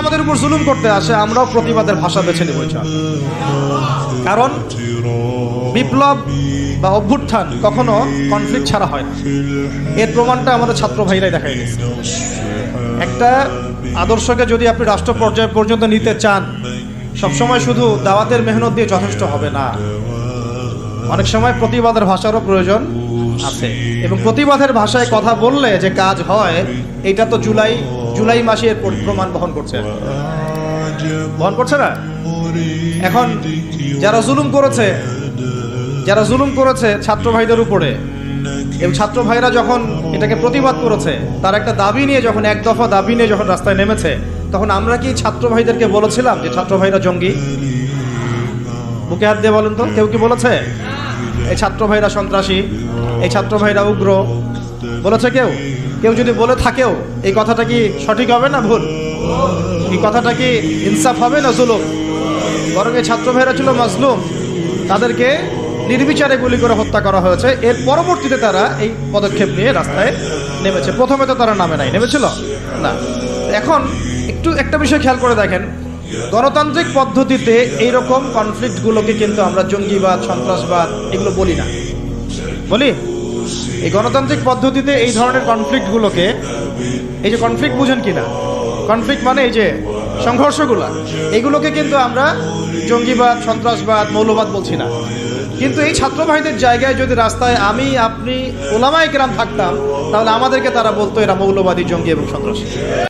আমাদের উপর জুলুম করতে আসে, আমরাও প্রতিবাদের ভাষা বেছে নেব। কারণ বিপ্লব বা অভ্যুত্থান কখনো কনফ্লিক্ট ছাড়া হয় না। এর প্রমাণটা আমাদের ছাত্র ভাইরাই দেখাই দিয়েছে। একটা আদর্শকে যদি আপনি রাষ্ট্র পর্যায় পর্যন্ত নিতে চান, সবসময় শুধু দাওয়াতের মেহনত দিয়ে যথেষ্ট হবে না। অনেক সময় প্রতিবাদের ভাষারও প্রয়োজন আছে, এবং প্রতিবাদের ভাষায় কথা বললে যে কাজ হয়, এটা তো জুলাই মাসে এর প্রমাণ বহন করছে না? এখন যারা জুলুম করেছে ছাত্র ভাইদের উপরে, এবং ছাত্র ভাইরা যখন এটাকে প্রতিবাদ করেছে, তার একটা দাবি নিয়ে যখন এক দফা দাবি নিয়ে যখন রাস্তায় নেমেছে, তখন আমরা কি ছাত্র ভাইদেরকে বলেছিলাম যে ছাত্র ভাইরা জঙ্গি? বুকে হাত দিয়ে বলেন তো, কেউ কি বলেছে এই ছাত্র ভাইরা সন্ত্রাসী, এই ছাত্র ভাইরা উগ্র? বলেছে কেউ? কেউ যদি বলে থাকেও, এই কথাটা কি সঠিক হবে না ভুল? এই কথাটা কি ইনসাফ হবে না জুলুম? বরং এই ছাত্র ভাইরা ছিল মাজলুম, তাদেরকে নির্বিচারে গুলি করে হত্যা করা হয়েছে। এর পরবর্তীতে তারা এই পদক্ষেপ নিয়ে রাস্তায় নেমেছে। প্রথমে তো তারা নামে নাই, নেমেছিল না। এখন একটা বিষয় খেয়াল করে দেখেন, গণতান্ত্রিক পদ্ধতিতে এইরকম কনফ্লিক্টগুলোকে কিন্তু আমরা জঙ্গিবাদ, সন্ত্রাসবাদ এগুলো বলি না। বলি এই গণতান্ত্রিক পদ্ধতিতে এই ধরনের কনফ্লিক্টগুলোকে, এই যে কনফ্লিক্ট বুঝেন কিনা, কনফ্লিক্ট মানে এই যে সংঘর্ষগুলো, এগুলোকে কিন্তু আমরা জঙ্গিবাদ, সন্ত্রাসবাদ, মৌলবাদ বলছি না। কিন্তু এই ছাত্র ভাইদের জায়গায় যদি রাস্তায় আমি, আপনি, ওলামায়ে কেরাম থাকতাম, তাহলে আমাদেরকে তারা বলতো এরা মৌলবাদী, জঙ্গি এবং সন্ত্রাসী।